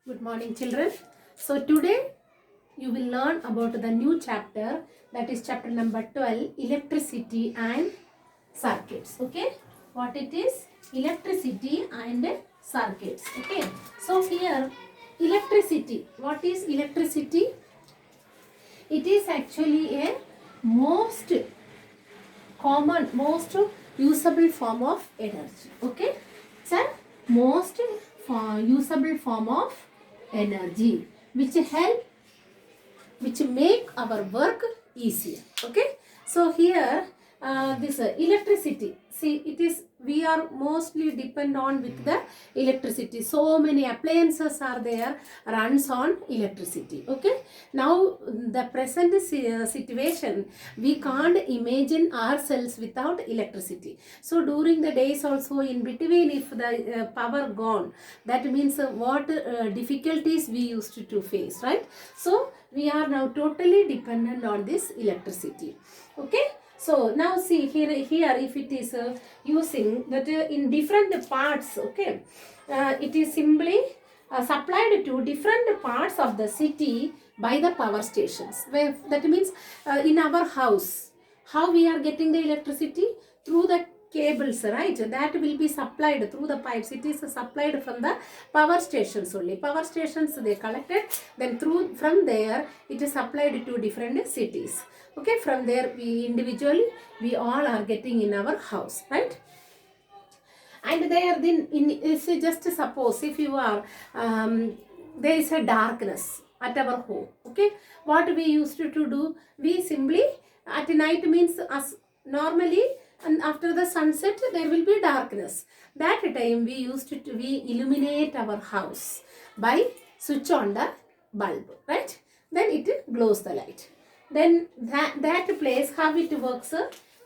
Good morning, children. So today you will learn about the new chapter, that is chapter number 12, electricity and circuits. Okay, what it is? Electricity and circuits. Okay, so here electricity. What is electricity? It is actually a most common, most usable form of energy. Okay, it's a most usable form of energy which make our work easier. Okay, so here this electricity, see, it is, we are mostly depend on with the electricity. So many appliances are there, runs on electricity. Okay, now the present situation, we can't imagine ourselves without electricity. So during the days also, in between, if the power gone, that means what difficulties we used to face, right? So we are now totally dependent on this electricity. Okay, so now see here if it is using that in different parts. Okay, it is simply supplied to different parts of the city by the power stations. Where that means in our house, how we are getting the electricity? Through the cables, right? That will be supplied through the pipes. It is supplied from the power stations only. Power stations, they collected, then through from there it is supplied to different cities. Okay, from there we individually, we all are getting in our house, right? And there then if you just suppose if you are there is a darkness at our home. Okay, what we used to do, we simply at night means as normally, and after the sunset there will be darkness. That time we used to we illuminate our house by switch on the bulb, right? Then it glows the light. Then that place, how it works,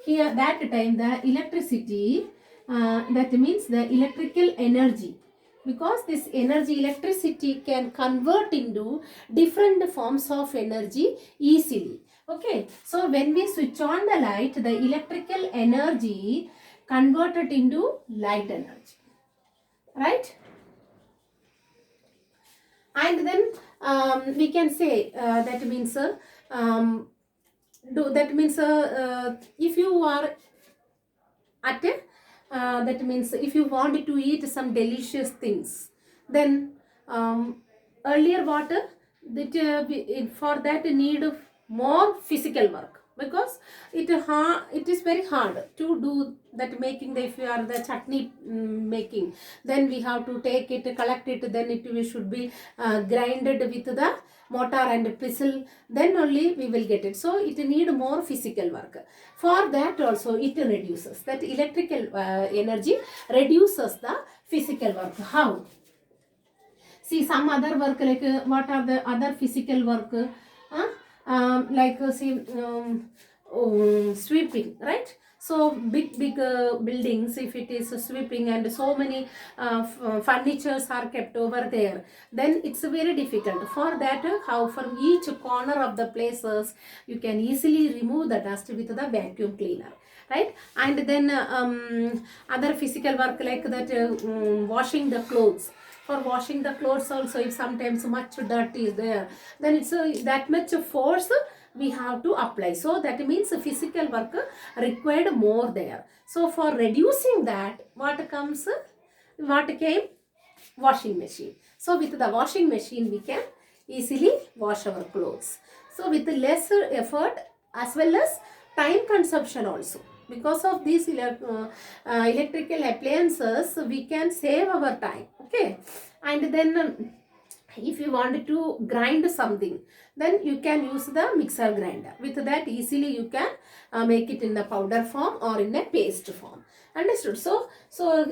here that time the electricity, that means the electrical energy, because this energy, electricity, can convert into different forms of energy easily. Okay, so when we switch on the light, the electrical energy converted into light energy, right? And then we can say that means if you are at a that means if you want to eat some delicious things, then earlier water that for that need of more physical work, because it is very hard to do that, making the, if you are the chutney making, then we have to take it, collect it, then it we should be grinded with the mortar and pestle, then only we will get it. So it need more physical work. For that also it reduces, that electrical energy reduces the physical work. How? See, some other work, like what are the other physical work? Like see, sweeping, right? So big buildings, if it is sweeping and so many furnitures are kept over there, then it's very difficult. For that, how from each corner of the places you can easily remove the dust with the vacuum cleaner, right? And then other physical work like that, washing the clothes. For washing the clothes also, if sometimes much dirt is there, then it's that much force we have to apply. So that means physical work required more there. So for reducing that, what came? Washing machine. So with the washing machine we can easily wash our clothes. So with lesser effort as well as time consumption also. Because of these electrical appliances, we can save our time. Okay, and then if you want to grind something, then you can use the mixer grinder. With that easily you can make it in the powder form or in a paste form. Understood? So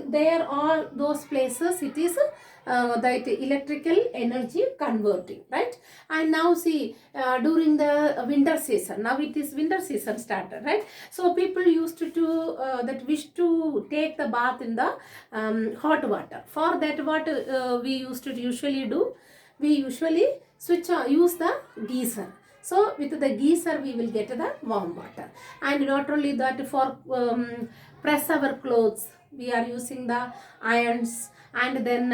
there are those places it is that electrical energy converting, right? And now see, during the winter season, now it is winter season started, right? So people used to that wish to take the bath in the hot water. For that, what we used to usually do, we usually use the geyser. So with the geyser we will get the warm water. And not only that, for press our clothes, we are using the irons, and then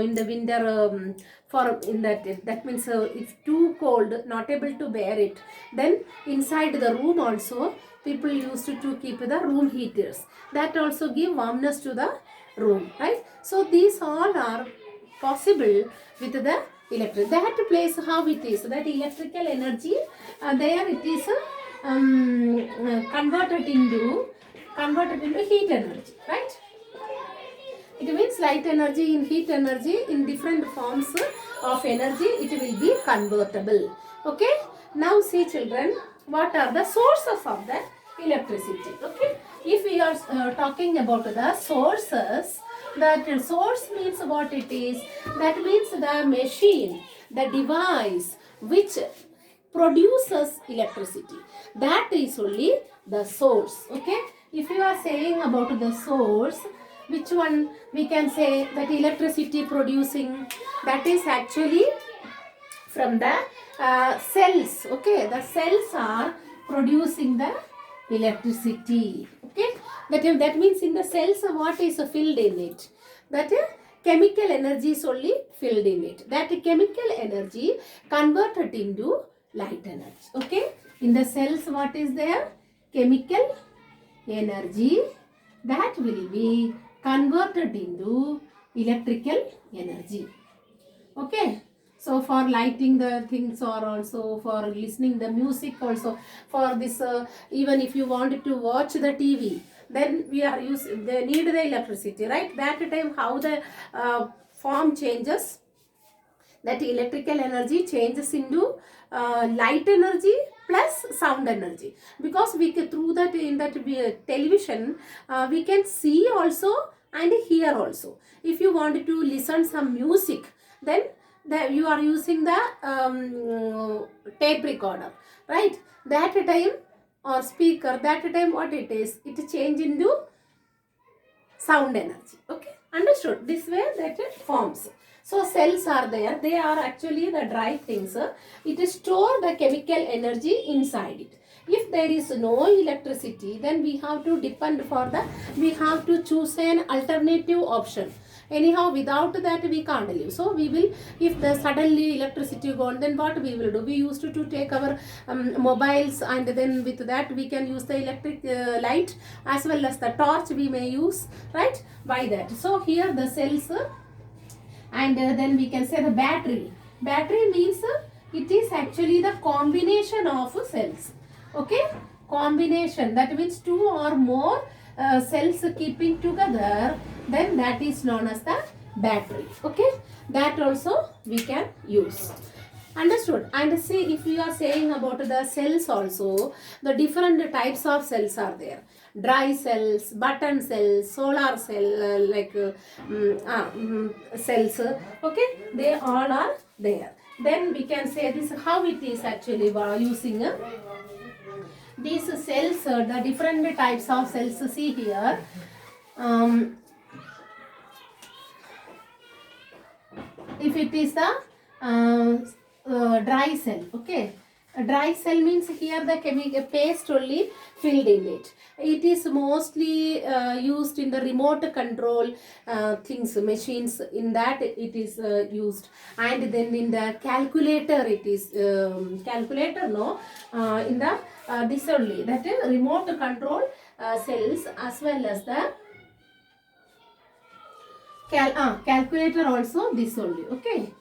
in the winter, for in that means it's too cold, not able to bear it, then inside the room also people used to keep the room heaters, that also give warmness to the room, right? So these all are possible with the electric. That place how it is, that electrical energy, there it is converted into heat energy, right? It means light energy in heat energy, in different forms of energy it will be convertible. Okay, now see children, what are the sources of the electricity? Okay, if we are talking about the sources, that source means what it is, that means the machine, the device which produces electricity, that is only the source. Okay, if you are saying about the source, which one we can say that electricity producing, that is actually from the cells. Okay, the cells are producing the electricity. Okay, that means in the cells what is filled in it, that chemical energy is only filled in it, that chemical energy converted into light energy. Okay, in the cells what is there, chemical energy that will be converted into electrical energy. Okay, so for lighting the things, or also for listening the music, also for this even if you wanted to watch the TV, then we are using, they need the electricity, right? That time how the form changes, that electrical energy changes into light energy plus sound energy, because we can, through that, in that television we can see also and hear also. If you want to listen some music, then you are using the tape recorder, right? That time, or speaker, that time what it is, it change into sound energy. Okay, understood? This way that it forms. So cells are there, they are actually the dry things. It store the chemical energy inside it. If there is no electricity, then we have to depend for the, we have to choose an alternative option. Anyhow, without that we can't live. So we will, if the suddenly electricity gone, then what we will do? We used to take our mobiles, and then with that we can use the electric light, as well as the torch we may use, right? By that. So here the cells, and then we can say the battery. Battery means it is actually the combination of cells. Okay, combination, that means two or more cells keeping together, then that is known as the battery. Okay, that also we can use. Understood? And see, if we are saying about the cells also, the different types of cells are there. Dry cells, button cells, solar cell, cells. Okay, they all are there. Then we can say this, how it is actually using these cells, the different types of cells. See here. If it is the dry cell, okay, a dry cell means here the chemical paste only filled in it. It is mostly used in the remote control things, machines, in that it is used. And then in the calculator it is calculator, no, in the this only, that is remote control cells, as well as the calculator also, this only. Okay,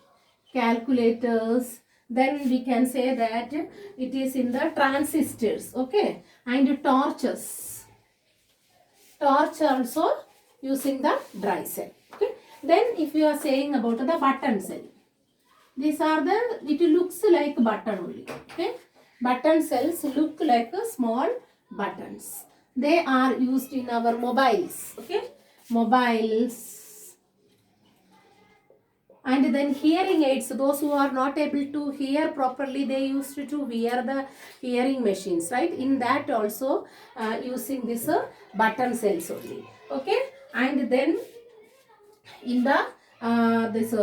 calculators. Then we can say that it is in the transistors. Okay, and torches. Torch also using the dry cell. Okay, then if you are saying about the button cell, these are the, it looks like button only. Okay, button cells look like small buttons. They are used in our mobiles. Okay, mobiles. And then hearing aids, those who are not able to hear properly, they used to wear the hearing machines, right? In that also using this button cells only. Okay, and then in the this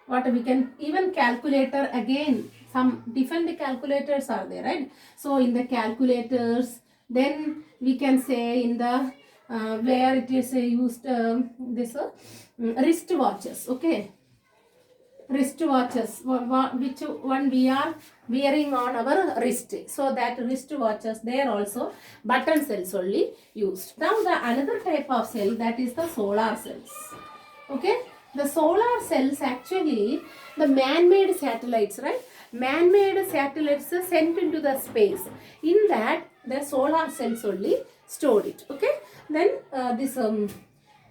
what we can, even calculator, again some different calculators are there, right? So in the calculators, then we can say in the where it is used this wrist watches, okay, wrist watches, which one we are wearing on our wrist. So that wrist watches, there also button cells only used. Now the another type of cell, that is the solar cells. Okay, the solar cells actually the man-made satellites, right? Man-made satellites sent into the space. In that the solar cells only stored it. Okay, then this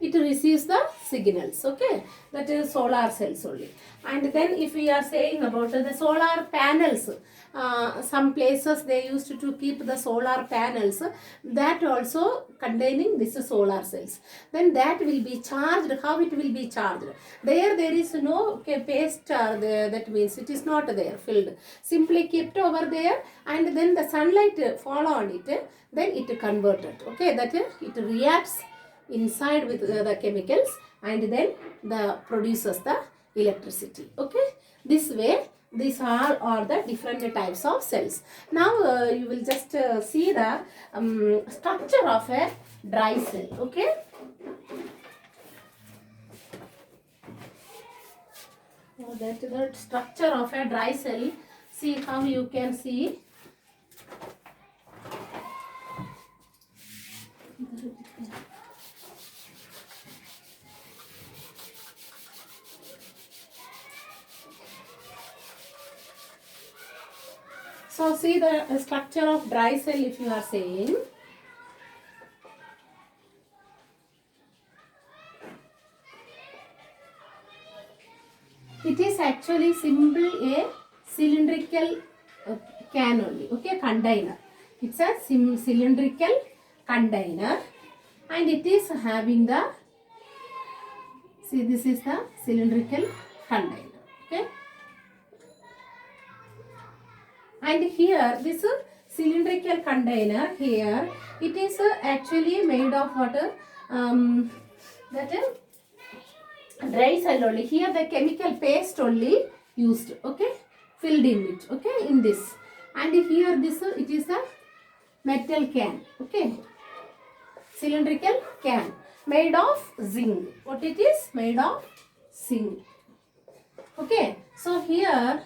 it receives the signals, okay, that is solar cells only. And then if we are saying about the solar panels, some places they used to keep the solar panels, that also containing this solar cells. Then that will be charged. How it will be charged? There is no paste there, that means it is not there filled, simply kept over there, and then the sunlight fall on it, then it converted, okay, that it reacts inside with the chemicals, and then the produces the electricity. Okay, this way these all are the different types of cells. Now you will just see the structure of a dry cell. Okay, that the structure of a dry cell, see how you can see. So see the structure of dry cell, if you are saying. It is actually simple a cylindrical can only, okay, container. It's a cylindrical container, and it is having the, see, this is the cylindrical container, okay. And here this cylindrical container, here it is actually made of water, that dry cell only. Here the chemical paste only used, okay, filled in it, okay, in this. And here this it is a metal can, okay, cylindrical can made of zinc. What it is? Made of zinc. Okay, so here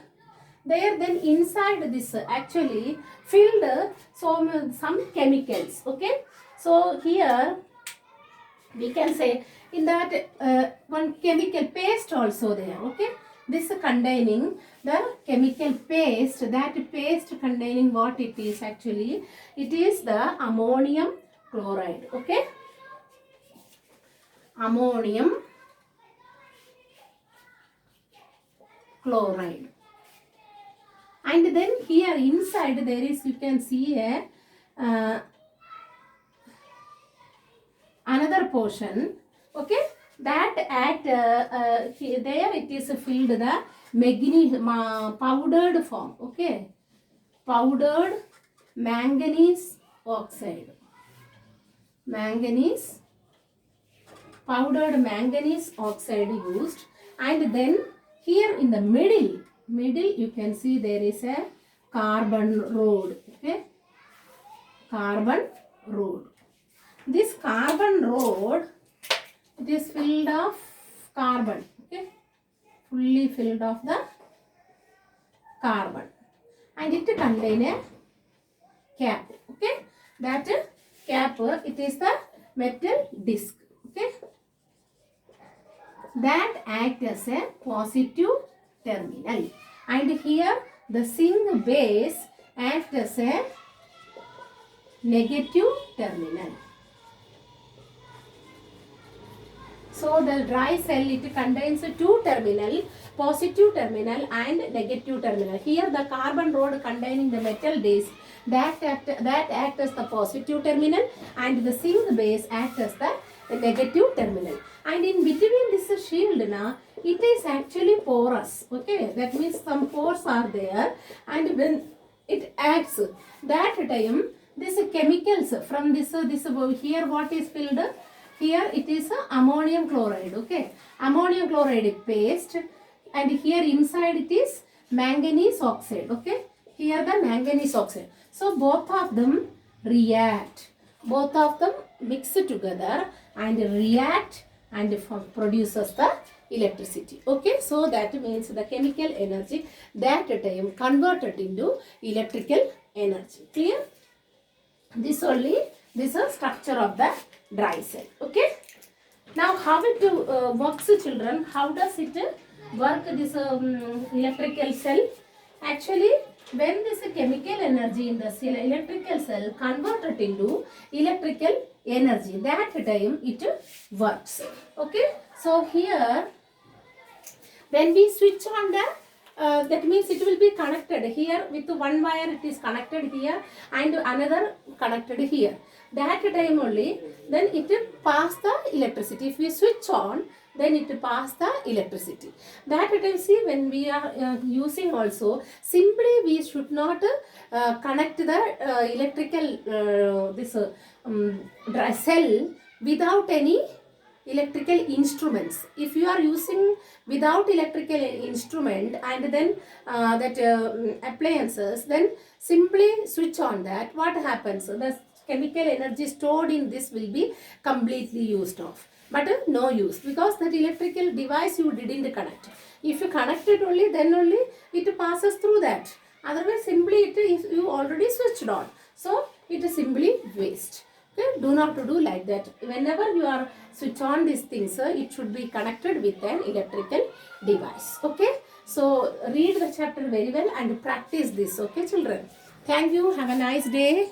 there, then inside this actually filled some chemicals. Okay, so here we can say in that one chemical paste also there. Okay, this containing the chemical paste, that paste containing what it is actually, it is the ammonium chloride. Okay, ammonium chloride. And then here inside there is, you can see a another portion, okay, that at there it is filled the manganese powdered form, okay, powdered manganese oxide, manganese, powdered manganese oxide used. And then here in the middle you can see there is a carbon rod, okay, carbon rod. This carbon rod, it is filled of carbon, okay, fully filled of the carbon, and it contain a cap, okay, that cap, it is the metal disc, okay, that act as a positive terminal, and here the zinc base act as a negative terminal. So the dry cell, it contains two terminal, positive terminal and negative terminal. Here the carbon rod containing the metal disc, that act as the positive terminal, and the zinc base act as the negative terminal. And in between this shield na, it is actually porous, okay, that means some pores are there, and when it acts, that time this chemicals from this here what is filled, here it is ammonium chloride, okay, ammonium chloride paste, and here inside it is manganese oxide, okay, here the manganese oxide. So both of them react, both of them mix together and react and produces the electricity. Okay, so that means the chemical energy that time converted into electrical energy. Clear? This only, this is structure of the dry cell. Okay, now how it works, children? How does it work, this electrical cell? Actually, when this chemical energy in the cell, electrical cell converted into electrical energy, that time it works. Okay, so here when we switch on the that means it will be connected here with one wire, it is connected here and another connected here. That time only then it pass the electricity. If we switch on, then it pass the electricity. That time, see, when we are using also, simply we should not connect the electrical this dry cell without any electrical instruments. If you are using without electrical instrument and then that appliances, then simply switch on that. What happens? The chemical energy stored in this will be completely used off, but no use, because that electrical device you didn't connect. If you connect it only, then only it passes through that. Otherwise, simply it is you already switched on, so it is simply waste. Okay, do not do like that. Whenever you are switch on these things, it should be connected with an electrical device. Okay, so read the chapter very well and practice this. Okay, children. Thank you. Have a nice day.